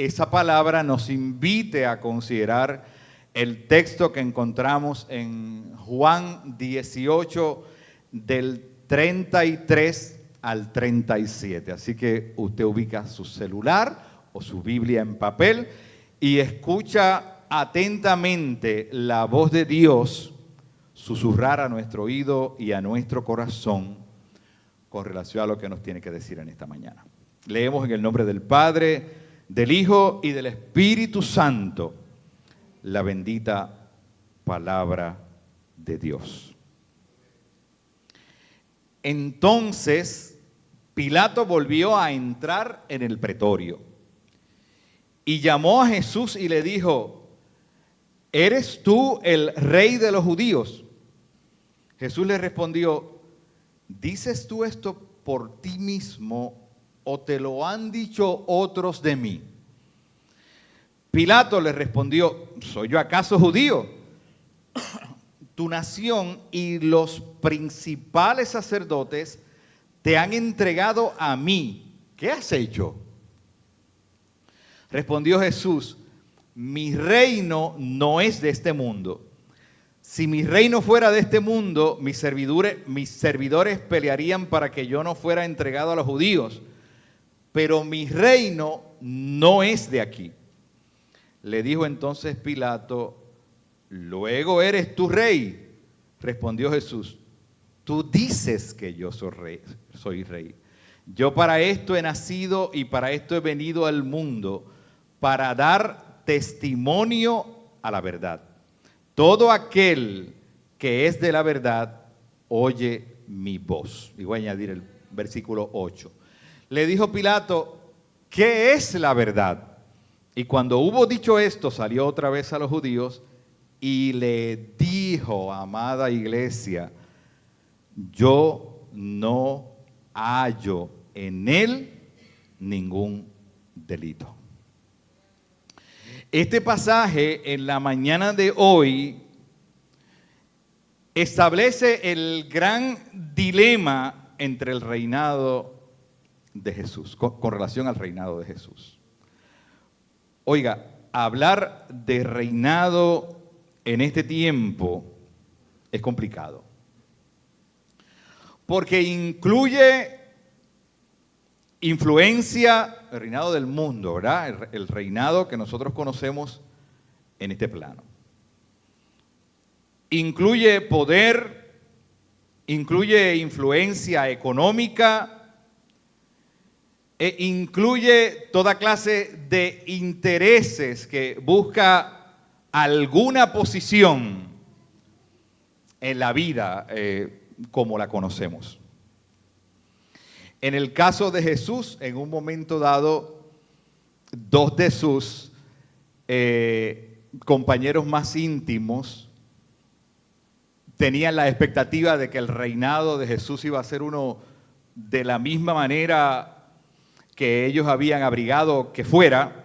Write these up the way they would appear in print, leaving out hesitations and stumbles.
esa palabra nos invite a considerar el texto que encontramos en Juan 18, del 33 al 37. Así que usted ubica su celular o su Biblia en papel y escucha atentamente la voz de Dios susurrar a nuestro oído y a nuestro corazón con relación a lo que nos tiene que decir en esta mañana. Leemos en el nombre del Padre, del Hijo y del Espíritu Santo la bendita palabra de Dios. Entonces Pilato volvió a entrar en el pretorio y llamó a Jesús y le dijo: ¿eres tú el rey de los judíos? Jesús le respondió: ¿dices tú esto por ti mismo o te lo han dicho otros de mí? Pilato le respondió: ¿soy yo acaso judío? Tu nación y los principales sacerdotes te han entregado a mí. ¿Qué has hecho? Respondió Jesús: mi reino no es de este mundo. Si mi reino fuera de este mundo, mis servidores pelearían para que yo no fuera entregado a los judíos. Pero mi reino no es de aquí. Le dijo entonces Pilato: ¿luego eres tú rey? Respondió Jesús: tú dices que yo soy rey. Yo para esto he nacido y para esto he venido al mundo, para dar testimonio a la verdad. Todo aquel que es de la verdad oye mi voz. Y voy a añadir el versículo 8. Le dijo Pilato: ¿qué es la verdad? Y cuando hubo dicho esto, salió otra vez a los judíos y le dijo: amada iglesia, yo no hallo en él ningún delito. Este pasaje en la mañana de hoy establece el gran dilema entre el reinado de Jesús, con relación al reinado de Jesús. Oiga, hablar de reinado en este tiempo es complicado, porque incluye influencia, el reinado del mundo, ¿verdad? El reinado que nosotros conocemos en este plano. Incluye poder, incluye influencia económica, e incluye toda clase de intereses que busca alguna posición en la vida como la conocemos. En el caso de Jesús, en un momento dado, dos de sus compañeros más íntimos tenían la expectativa de que el reinado de Jesús iba a ser uno de la misma manera que ellos habían abrigado que fuera,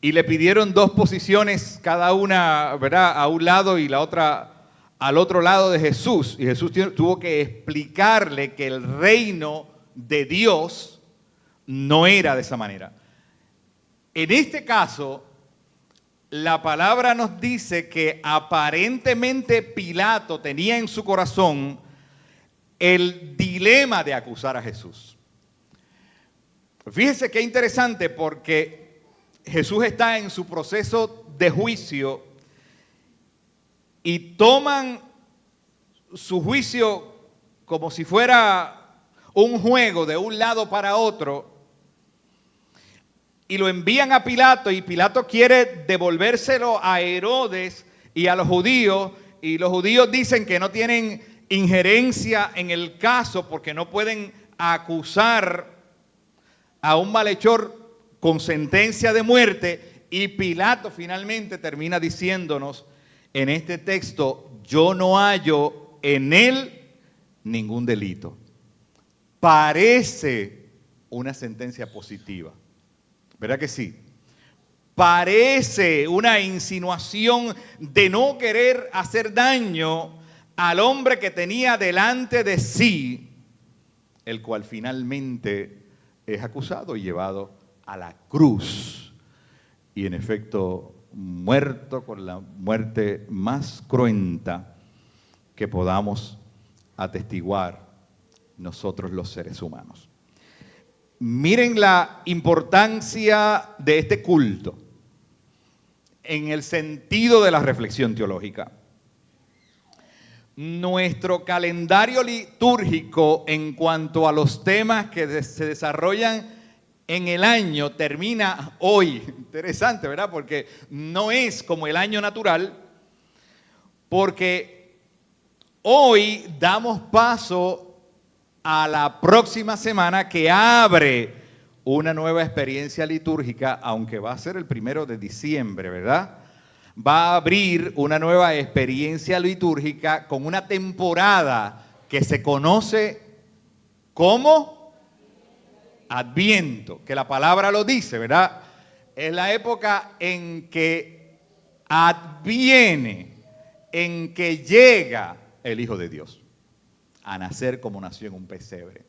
y le pidieron dos posiciones, cada una, ¿verdad?, a un lado y la otra al otro lado de Jesús. Y Jesús tuvo que explicarle que el reino de Dios no era de esa manera. En este caso, la palabra nos dice que aparentemente Pilato tenía en su corazón el dilema de acusar a Jesús. Fíjese qué interesante, porque Jesús está en su proceso de juicio y toman su juicio como si fuera un juego de un lado para otro y lo envían a Pilato, y Pilato quiere devolvérselo a Herodes y a los judíos, y los judíos dicen que no tienen injerencia en el caso porque no pueden acusar a un malhechor con sentencia de muerte, y Pilato finalmente termina diciéndonos en este texto: yo no hallo en él ningún delito. Parece una sentencia positiva, ¿verdad que sí? Parece una insinuación de no querer hacer daño al hombre que tenía delante de sí, el cual finalmente es acusado y llevado a la cruz y en efecto muerto con la muerte más cruenta que podamos atestiguar nosotros los seres humanos. Miren la importancia de este culto en el sentido de la reflexión teológica. Nuestro calendario litúrgico en cuanto a los temas que se desarrollan en el año termina hoy. Interesante, ¿verdad? Porque no es como el año natural, porque hoy damos paso a la próxima semana que abre una nueva experiencia litúrgica, aunque va a ser el 1 de diciembre, ¿verdad? Va a abrir una nueva experiencia litúrgica con una temporada que se conoce como Adviento, que la palabra lo dice, ¿verdad? Es la época en que adviene, en que llega el Hijo de Dios a nacer como nació en un pesebre.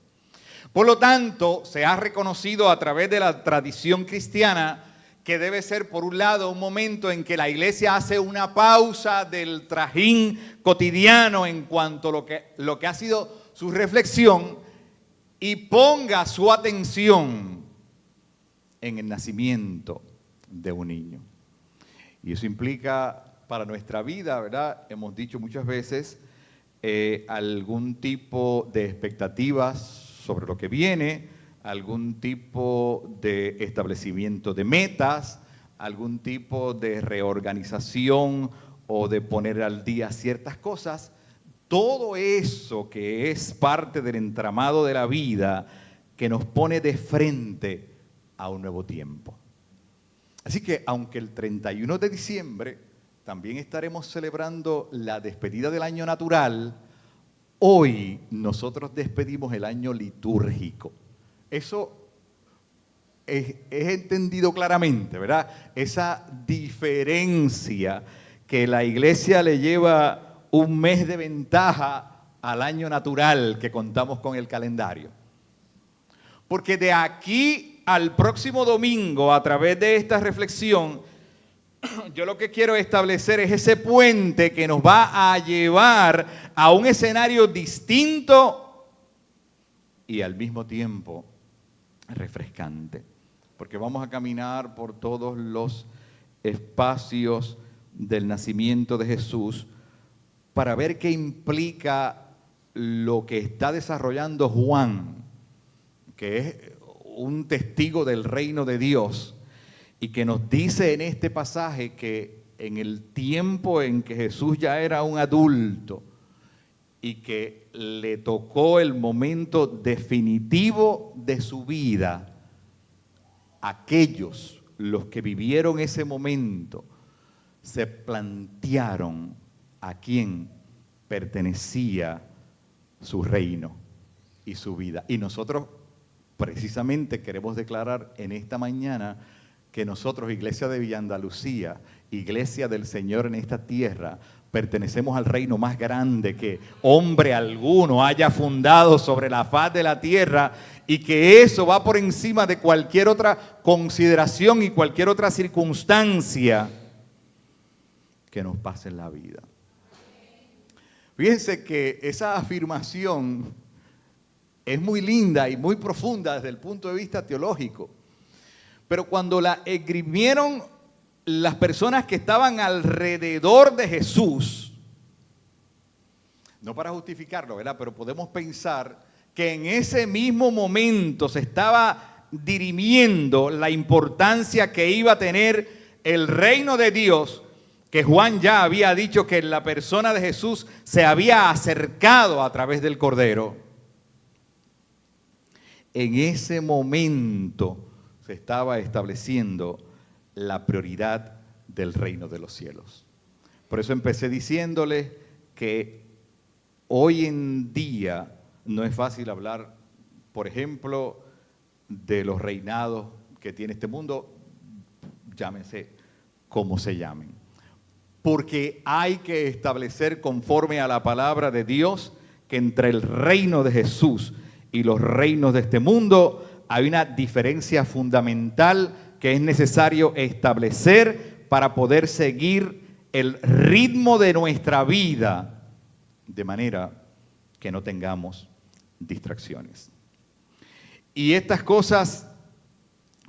Por lo tanto, se ha reconocido a través de la tradición cristiana que debe ser, por un lado, un momento en que la iglesia hace una pausa del trajín cotidiano en cuanto a lo que ha sido su reflexión y ponga su atención en el nacimiento de un niño. Y eso implica para nuestra vida, ¿verdad? Hemos dicho muchas veces, algún tipo de expectativas sobre lo que viene, algún tipo de establecimiento de metas, algún tipo de reorganización o de poner al día ciertas cosas. Todo eso que es parte del entramado de la vida que nos pone de frente a un nuevo tiempo. Así que aunque el 31 de diciembre también estaremos celebrando la despedida del año natural, hoy nosotros despedimos el año litúrgico. Eso es entendido claramente, ¿verdad? Esa diferencia que la iglesia le lleva un mes de ventaja al año natural que contamos con el calendario. Porque de aquí al próximo domingo, a través de esta reflexión, yo lo que quiero establecer es ese puente que nos va a llevar a un escenario distinto y al mismo tiempo refrescante. Porque vamos a caminar por todos los espacios del nacimiento de Jesús para ver qué implica lo que está desarrollando Juan, que es un testigo del reino de Dios, y que nos dice en este pasaje que en el tiempo en que Jesús ya era un adulto y que le tocó el momento definitivo de su vida, aquellos, los que vivieron ese momento, se plantearon a quién pertenecía su reino y su vida. Y nosotros precisamente queremos declarar en esta mañana que nosotros, Iglesia de Villa Andalucía, Iglesia del Señor en esta tierra, pertenecemos al reino más grande que hombre alguno haya fundado sobre la faz de la tierra, y que eso va por encima de cualquier otra consideración y cualquier otra circunstancia que nos pase en la vida. Fíjense que esa afirmación es muy linda y muy profunda desde el punto de vista teológico. Pero cuando la esgrimieron las personas que estaban alrededor de Jesús, no para justificarlo, ¿verdad? Pero podemos pensar que en ese mismo momento se estaba dirimiendo la importancia que iba a tener el reino de Dios, que Juan ya había dicho que en la persona de Jesús se había acercado a través del Cordero. En ese momento se estaba estableciendo la prioridad del reino de los cielos. Por eso empecé diciéndoles que hoy en día no es fácil hablar, por ejemplo, de los reinados que tiene este mundo, llámense como se llamen. Porque hay que establecer conforme a la palabra de Dios que entre el reino de Jesús y los reinos de este mundo hay una diferencia fundamental que es necesario establecer para poder seguir el ritmo de nuestra vida, de manera que no tengamos distracciones. Y estas cosas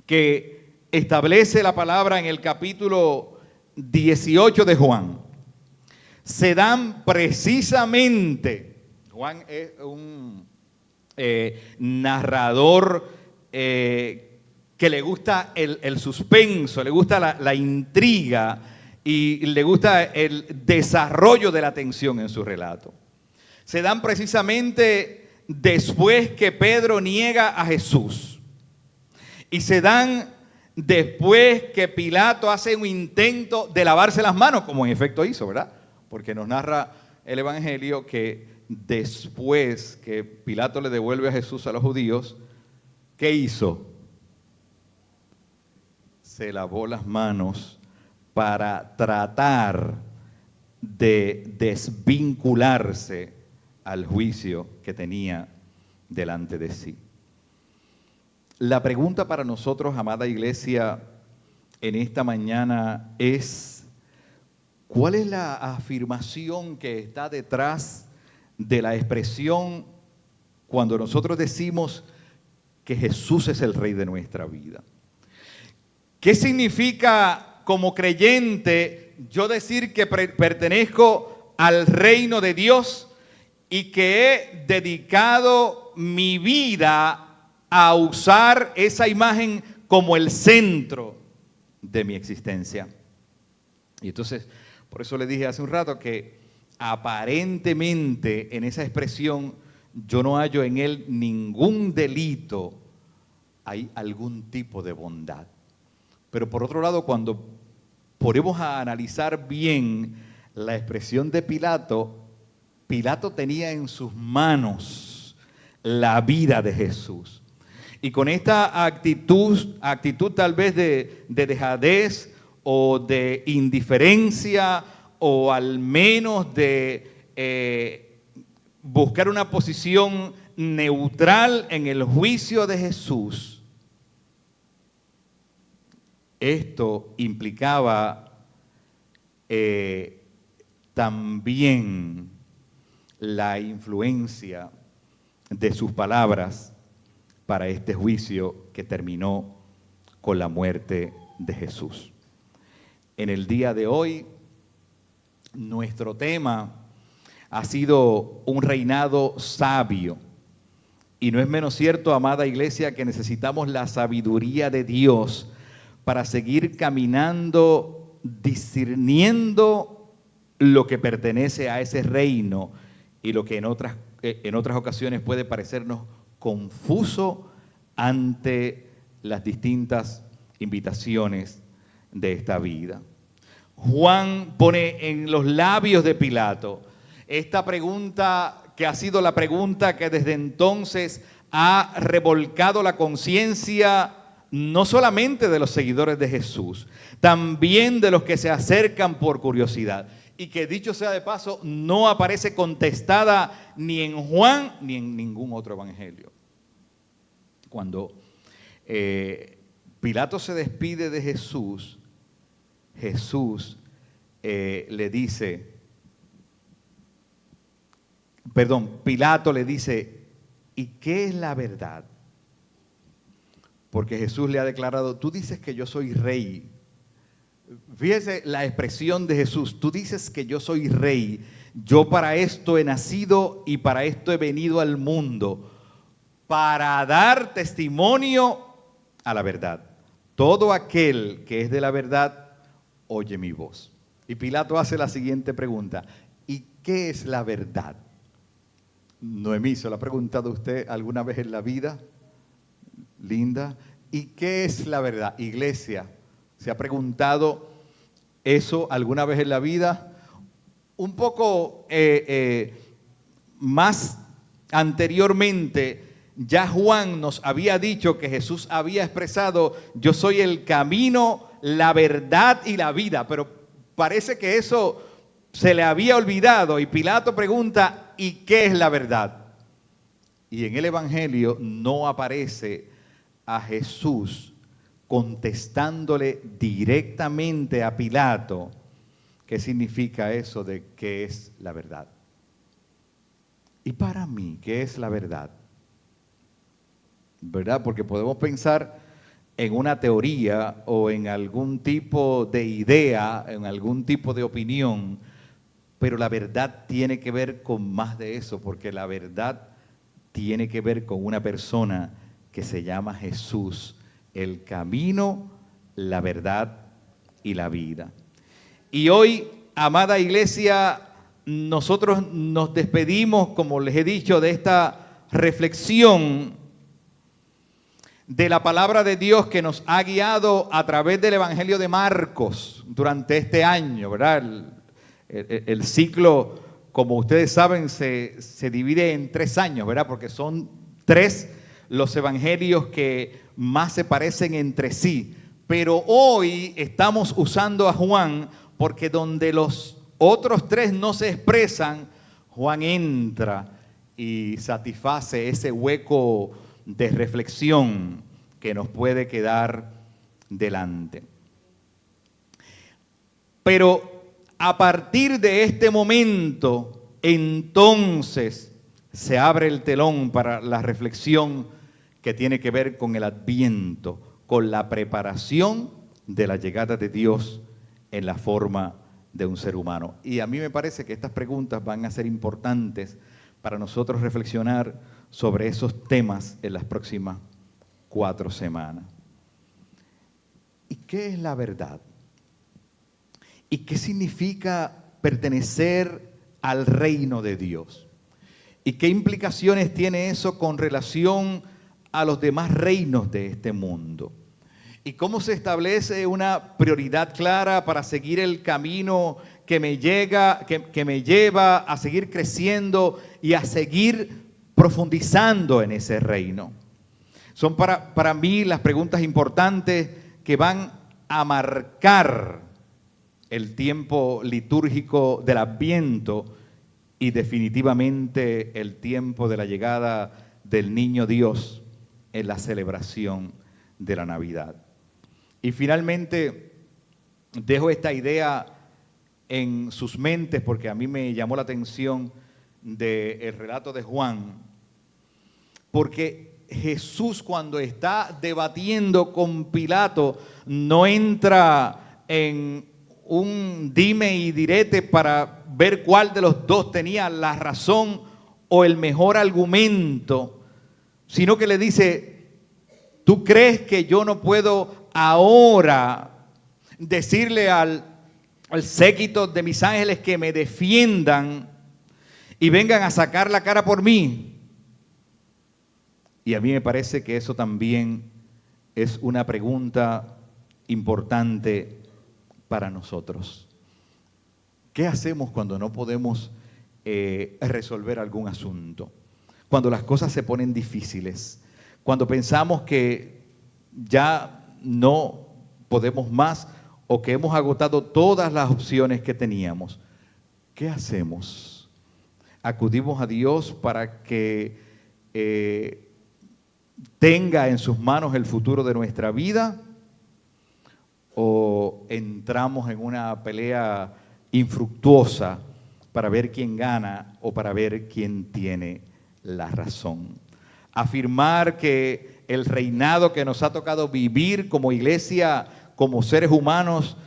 que establece la palabra en el capítulo 18 de Juan, se dan precisamente, Juan es un narrador que le gusta el suspenso, le gusta la intriga y le gusta el desarrollo de la tensión en su relato. Se dan precisamente después que Pedro niega a Jesús. Y se dan después que Pilato hace un intento de lavarse las manos, como en efecto hizo, ¿verdad? Porque nos narra el Evangelio que después que Pilato le devuelve a Jesús a los judíos, ¿qué hizo? Se lavó las manos para tratar de desvincularse al juicio que tenía delante de sí. La pregunta para nosotros, amada iglesia, en esta mañana es: ¿cuál es la afirmación que está detrás de la expresión cuando nosotros decimos que Jesús es el Rey de nuestra vida? ¿Qué significa como creyente yo decir que pertenezco al reino de Dios y que he dedicado mi vida a usar esa imagen como el centro de mi existencia? Y entonces, por eso le dije hace un rato que aparentemente en esa expresión yo no hallo en él ningún delito, hay algún tipo de bondad. Pero por otro lado, cuando ponemos a analizar bien la expresión de Pilato, Pilato tenía en sus manos la vida de Jesús. Y con esta actitud tal vez de dejadez o de indiferencia o al menos de buscar una posición neutral en el juicio de Jesús, esto implicaba también la influencia de sus palabras para este juicio que terminó con la muerte de Jesús. En el día de hoy, nuestro tema ha sido un reinado sabio. Y no es menos cierto, amada iglesia, que necesitamos la sabiduría de Dios para seguir caminando, discerniendo lo que pertenece a ese reino y lo que en otras ocasiones puede parecernos confuso ante las distintas invitaciones de esta vida. Juan pone en los labios de Pilato esta pregunta que ha sido la pregunta que desde entonces ha revolcado la conciencia no solamente de los seguidores de Jesús, también de los que se acercan por curiosidad, y que dicho sea de paso, no aparece contestada ni en Juan ni en ningún otro evangelio. Cuando Pilato se despide de Jesús, Pilato le dice, ¿y qué es la verdad? Porque Jesús le ha declarado, tú dices que yo soy rey. Fíjese la expresión de Jesús, tú dices que yo soy rey, yo para esto he nacido y para esto he venido al mundo, para dar testimonio a la verdad. Todo aquel que es de la verdad, oye mi voz. Y Pilato hace la siguiente pregunta, ¿y qué es la verdad? Noemí, ¿se lo ha preguntado usted alguna vez en la vida? Linda, ¿y qué es la verdad? Iglesia, ¿se ha preguntado eso alguna vez en la vida? Un poco más anteriormente, ya Juan nos había dicho que Jesús había expresado, yo soy el camino, la verdad y la vida, pero parece que eso se le había olvidado y Pilato pregunta, ¿y qué es la verdad? Y en el Evangelio no aparece a Jesús contestándole directamente a Pilato qué significa eso de qué es la verdad. Y para mí, ¿qué es la verdad? ¿Verdad? Porque podemos pensar en una teoría o en algún tipo de idea, en algún tipo de opinión, pero la verdad tiene que ver con más de eso, porque la verdad tiene que ver con una persona que se llama Jesús, el camino, la verdad y la vida. Y hoy, amada iglesia, nosotros nos despedimos, como les he dicho, de esta reflexión de la palabra de Dios que nos ha guiado a través del Evangelio de Marcos durante este año, ¿verdad? El ciclo, como ustedes saben, se divide en 3 años, ¿verdad? Porque son 3 los evangelios que más se parecen entre sí. Pero hoy estamos usando a Juan porque donde los otros 3 no se expresan, Juan entra y satisface ese hueco de reflexión que nos puede quedar delante. Pero a partir de este momento, entonces se abre el telón para la reflexión que tiene que ver con el Adviento, con la preparación de la llegada de Dios en la forma de un ser humano. Y a mí me parece que estas preguntas van a ser importantes para nosotros reflexionar sobre esos temas en las próximas 4 semanas. ¿Y qué es la verdad? ¿Y qué significa pertenecer al reino de Dios? ¿Y qué implicaciones tiene eso con relación a los demás reinos de este mundo? ¿Y cómo se establece una prioridad clara para seguir el camino que me lleva a seguir creciendo y a seguir profundizando en ese reino? Son para mí las preguntas importantes que van a marcar el tiempo litúrgico del Adviento y definitivamente el tiempo de la llegada del niño Dios en la celebración de la Navidad. Y finalmente dejo esta idea en sus mentes porque a mí me llamó la atención del relato de Juan, porque Jesús, cuando está debatiendo con Pilato, no entra en un dime y direte para ver cuál de los dos tenía la razón o el mejor argumento, sino que le dice: ¿tú crees que yo no puedo ahora decirle al séquito de mis ángeles que me defiendan y vengan a sacar la cara por mí? Y a mí me parece que eso también es una pregunta importante para nosotros. ¿Qué hacemos cuando no podemos resolver algún asunto? Cuando las cosas se ponen difíciles, cuando pensamos que ya no podemos más o que hemos agotado todas las opciones que teníamos. ¿Qué hacemos? ¿Acudimos a Dios para que tenga en sus manos el futuro de nuestra vida? ¿O entramos en una pelea infructuosa para ver quién gana o para ver quién tiene la razón? Afirmar que el reinado que nos ha tocado vivir como iglesia, como seres humanos,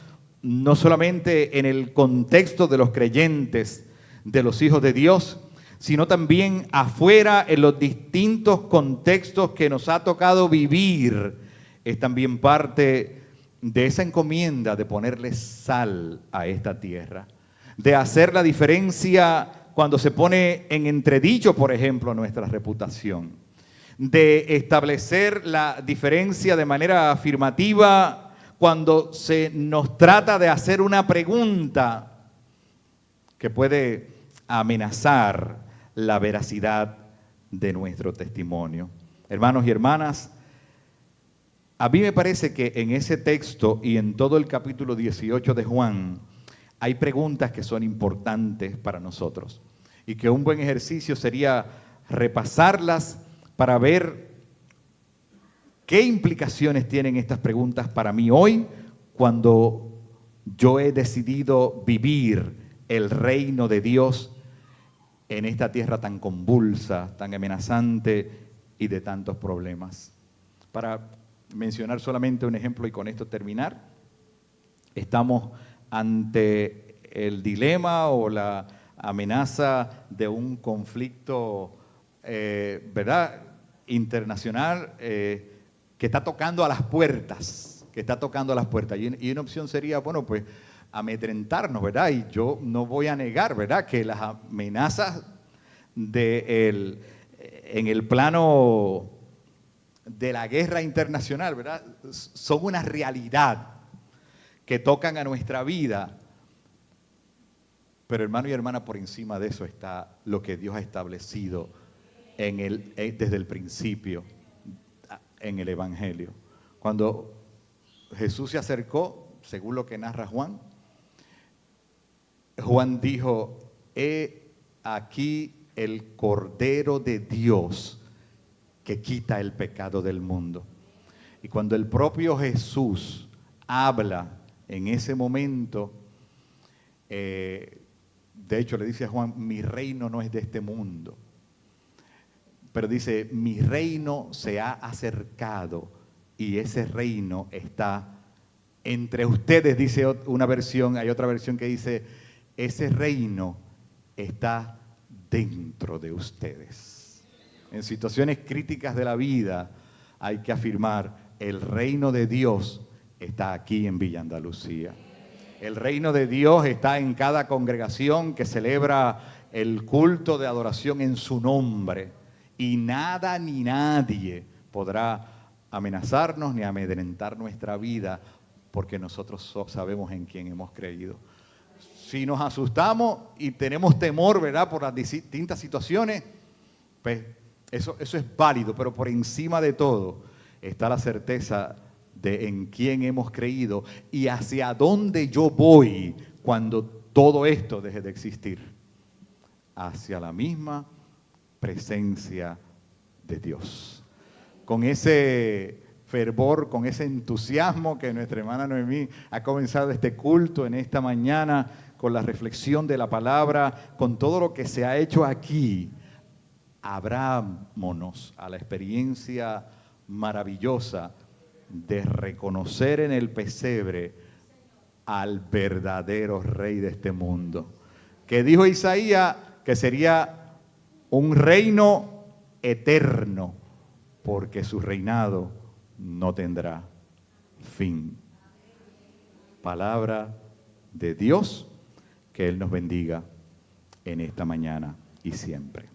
no solamente en el contexto de los creyentes, de los hijos de Dios, sino también afuera en los distintos contextos que nos ha tocado vivir, es también parte de esa encomienda de ponerle sal a esta tierra, de hacer la diferencia cuando se pone en entredicho, por ejemplo, nuestra reputación, de establecer la diferencia de manera afirmativa cuando se nos trata de hacer una pregunta que puede amenazar la veracidad de nuestro testimonio. Hermanos y hermanas, a mí me parece que en ese texto y en todo el capítulo 18 de Juan hay preguntas que son importantes para nosotros y que un buen ejercicio sería repasarlas para ver ¿Qué implicaciones tienen estas preguntas para mí hoy cuando yo he decidido vivir el reino de Dios en esta tierra tan convulsa, tan amenazante y de tantos problemas? Para mencionar solamente un ejemplo y con esto terminar, estamos ante el dilema o la amenaza de un conflicto, ¿verdad?, internacional que está tocando a las puertas, Y una opción sería, bueno, pues amedrentarnos, ¿verdad? Y yo no voy a negar, ¿verdad?, que las amenazas en el plano de la guerra internacional, ¿verdad?, son una realidad que tocan a nuestra vida. Pero hermano y hermana, por encima de eso está lo que Dios ha establecido desde el principio en el Evangelio. Cuando Jesús se acercó, según lo que narra Juan, Juan dijo: he aquí el Cordero de Dios que quita el pecado del mundo. Y cuando el propio Jesús habla en ese momento, de hecho le dice a Juan: mi reino no es de este mundo. Pero dice: mi reino se ha acercado y ese reino está entre ustedes, dice una versión. Hay otra versión que dice: ese reino está dentro de ustedes. En situaciones críticas de la vida hay que afirmar: el reino de Dios está aquí en Villa Andalucía. El reino de Dios está en cada congregación que celebra el culto de adoración en su nombre. Y nada ni nadie podrá amenazarnos ni amedrentar nuestra vida, porque nosotros sabemos en quién hemos creído. Si nos asustamos y tenemos temor, ¿verdad?, por las distintas situaciones, pues eso es válido, pero por encima de todo está la certeza de en quién hemos creído y hacia dónde yo voy cuando todo esto deje de existir. Hacia la misma presencia de Dios. Con ese fervor, con ese entusiasmo que nuestra hermana Noemí ha comenzado este culto en esta mañana, con la reflexión de la palabra, con todo lo que se ha hecho aquí, abrámonos a la experiencia maravillosa de reconocer en el pesebre al verdadero Rey de este mundo, que dijo Isaías que sería un reino eterno, porque su reinado no tendrá fin. Palabra de Dios, que Él nos bendiga en esta mañana y siempre.